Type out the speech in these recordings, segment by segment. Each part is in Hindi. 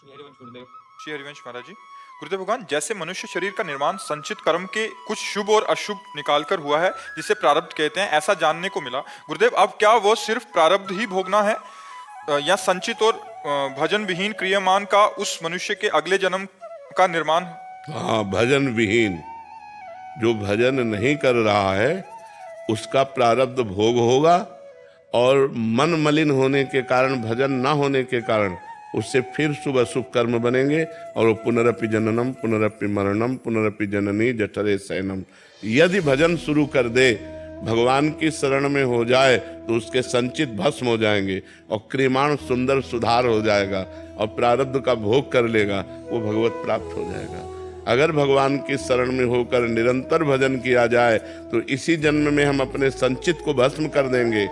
गुरुदेव। श्री हरिवंश महाराज जी। गुरुदेव भगवान, जैसे मनुष्य शरीर का निर्माण संचित कर्म के कुछ शुभ और अशुभ निकालकर हुआ है, जिसे प्रारब्ध कहते हैं, ऐसा जानने को मिला। गुरुदेव, अब क्या वो सिर्फ प्रारब्ध ही भोगना है या संचित और भजन विहीन क्रियामान का उस मनुष्य के अगले जन्म का निर्माण? हाँ, भजन विहीन, जो भजन नहीं कर रहा है उसका प्रारब्ध भोग होगा, और मन मलिन होने के कारण, भजन ना होने के कारण उससे फिर शुभ अशुभ कर्म बनेंगे, और वो पुनरपि जननम पुनरपि मरणम पुनरपि जननी जठरे शयनम। यदि भजन शुरू कर दे, भगवान की शरण में हो जाए, तो उसके संचित भस्म हो जाएंगे और क्रियमाण सुंदर सुधार हो जाएगा और प्रारब्ध का भोग कर लेगा, वो भगवत प्राप्त हो जाएगा। अगर भगवान की शरण में होकर निरंतर भजन किया जाए तो इसी जन्म में हम अपने संचित को भस्म कर देंगे,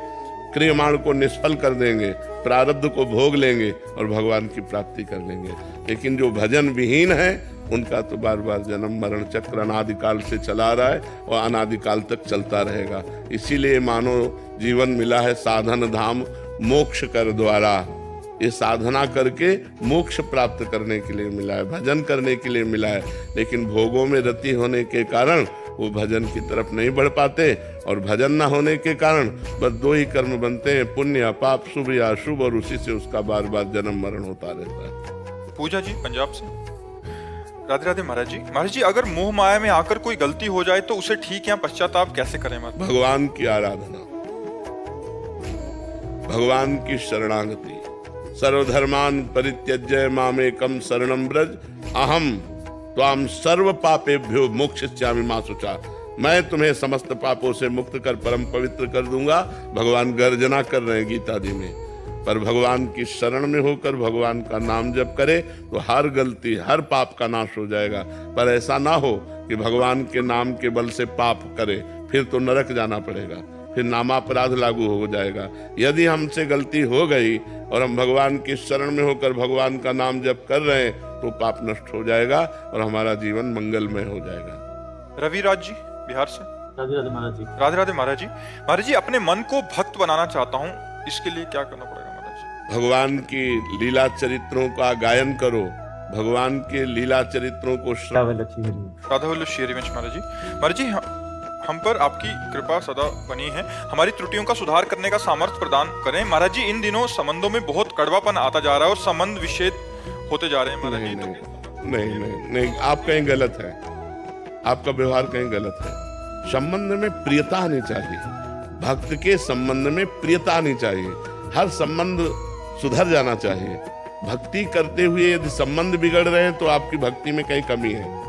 क्रियमाण को निष्फल कर देंगे, प्रारब्ध को भोग लेंगे और भगवान की प्राप्ति कर लेंगे। लेकिन जो भजन विहीन है उनका तो बार बार जन्म मरण चक्र अनादिकाल से चला रहा है और अनादिकाल तक चलता रहेगा। इसीलिए मानव जीवन मिला है साधन धाम मोक्ष कर द्वारा। ये साधना करके मोक्ष प्राप्त करने के लिए मिला है, भजन करने के लिए मिला है। लेकिन भोगों में रति होने के कारण वो भजन की तरफ नहीं बढ़ पाते, और भजन न होने के कारण बस दो ही कर्म बनते हैं, पुण्य या पाप, शुभ या अशुभ, और उसी से उसका बार बार जन्म मरण होता रहता है। पूजा जी पंजाब से। राधे राधे महाराज जी। महाराज जी, अगर मोह माया में आकर कोई गलती हो जाए तो उसे ठीक या पश्चाताप कैसे करें? भगवान की आराधना, भगवान की शरणागति। सर्वधर्मान परित्यज्य मामेकम शरणं व्रज अहम त्वाम सर्व पापेभ्यो मोक्षयिष्यामि मा शुचा। मैं तुम्हें समस्त पापों से मुक्त कर परम पवित्र कर दूंगा। भगवान गर्जना कर रहे हैं गीता जी में। पर भगवान की शरण में होकर भगवान का नाम जप करे तो हर गलती, हर पाप का नाश हो जाएगा। पर ऐसा ना हो कि भगवान के नाम के बल से पाप करे, फिर तो नरक जाना पड़ेगा, फिर नामापराध लागू हो जाएगा। यदि हमसे गलती हो गई और हम भगवान की शरण में होकर भगवान का नाम जप कर रहे हैं तो पाप नष्ट हो जाएगा और हमारा जीवन मंगलमय हो जाएगा। रवि राज जी बिहार से। राधे राधे महाराज जी। राधे राधे महाराज जी। महाराज जी, अपने मन को भक्त बनाना चाहता हूँ, इसके लिए क्या करना पड़ेगा महाराज जी? भगवान की लीला चरित्रों का गायन करो, भगवान के लीला चरित्रों को राधा वल्लभ श्री हरिवंश महाराज जी। महाराज जी, हम पर आपकी कृपा सदा बनी है, हमारी त्रुटियों का सुधार करने का सामर्थ्य प्रदान करें। महाराज जी, इन दिनों संबंधों में बहुत कड़वापन आता जा रहा है और संबंध विच्छेद होते जा रहे हैं महाराज जी। नहीं, नहीं, नहीं, आप कहीं गलत है, आपका व्यवहार कहीं गलत है। संबंध में प्रियता आनी चाहिए, भक्त के संबंध में प्रियता आनी चाहिए, हर संबंध सुधर जाना चाहिए। भक्ति करते हुए यदि संबंध बिगड़ रहे हैं तो आपकी भक्ति में कहीं कमी है।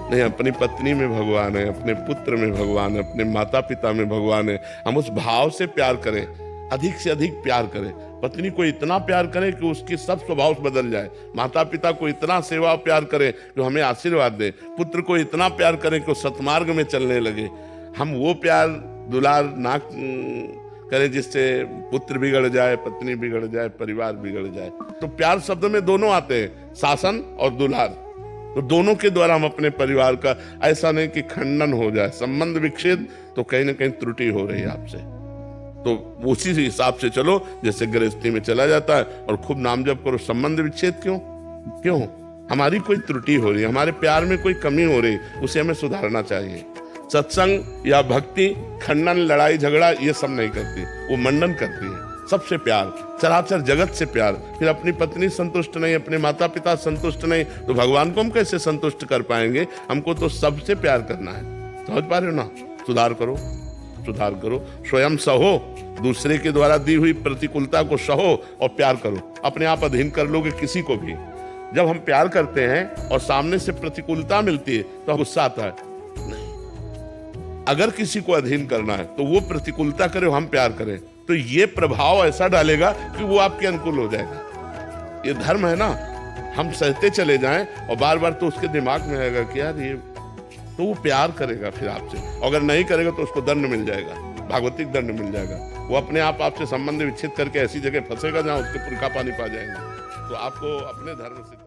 नहीं, अपनी पत्नी में भगवान है, अपने पुत्र में भगवान है, अपने माता पिता में भगवान है। हम उस भाव से प्यार करें, अधिक से अधिक प्यार करें। पत्नी को इतना प्यार करें कि उसकी सब स्वभाव बदल जाए, माता पिता को इतना सेवा प्यार करें कि हमें आशीर्वाद दे, पुत्र को इतना प्यार करें कि वो सत्मार्ग में चलने लगे। हम वो प्यार दुलार ना करें जिससे पुत्र बिगड़ जाए, पत्नी बिगड़ जाए, परिवार बिगड़ जाए। तो प्यार शब्द में दोनों आते हैं, शासन और दुलार। तो दोनों के द्वारा हम अपने परिवार का, ऐसा नहीं कि खंडन हो जाए, संबंध विच्छेद, तो कहीं ना कहीं त्रुटि हो रही है आपसे। तो उसी हिसाब से चलो जैसे गृहस्थी में चला जाता है, और खूब नाम जप करो। संबंध विच्छेद क्यों? हमारी कोई त्रुटि हो रही है, हमारे प्यार में कोई कमी हो रही, उसे हमें सुधारना चाहिए। सत्संग या भक्ति खंडन, लड़ाई झगड़ा ये सब नहीं करती, वो मंडन करती है। सबसे प्यार, चराचर जगत से प्यार। फिर अपनी पत्नी संतुष्ट नहीं, अपने माता पिता संतुष्ट नहीं, तो भगवान को हम कैसे संतुष्ट कर पाएंगे? हमको तो सबसे प्यार करना है। समझ पा रहे हो ना? सुधार करो, सुधार करो, स्वयं सहो, दूसरे के द्वारा दी हुई प्रतिकूलता को सहो और प्यार करो। अपने आप अधीन कर लोगे किसी को भी। जब हम प्यार करते हैं और सामने से प्रतिकूलता मिलती है तो गुस्सा आता है। नहीं, अगर किसी को अधीन करना है तो वो प्रतिकूलता करे, हम प्यार करें, तो ये प्रभाव ऐसा डालेगा कि वो आपके अनुकूल हो जाएगा। ये धर्म है ना। हम सहते चले जाएं और बार बार तो उसके दिमाग में आएगा कि यार ये, तो वो प्यार करेगा फिर आपसे। अगर नहीं करेगा तो उसको दंड मिल जाएगा, भागवतिक दंड मिल जाएगा। वो अपने आप आपसे संबंध विच्छेद करके ऐसी जगह फंसेगा जहां उसके पुरखा पानी पा जाएंगे। तो आपको अपने धर्म से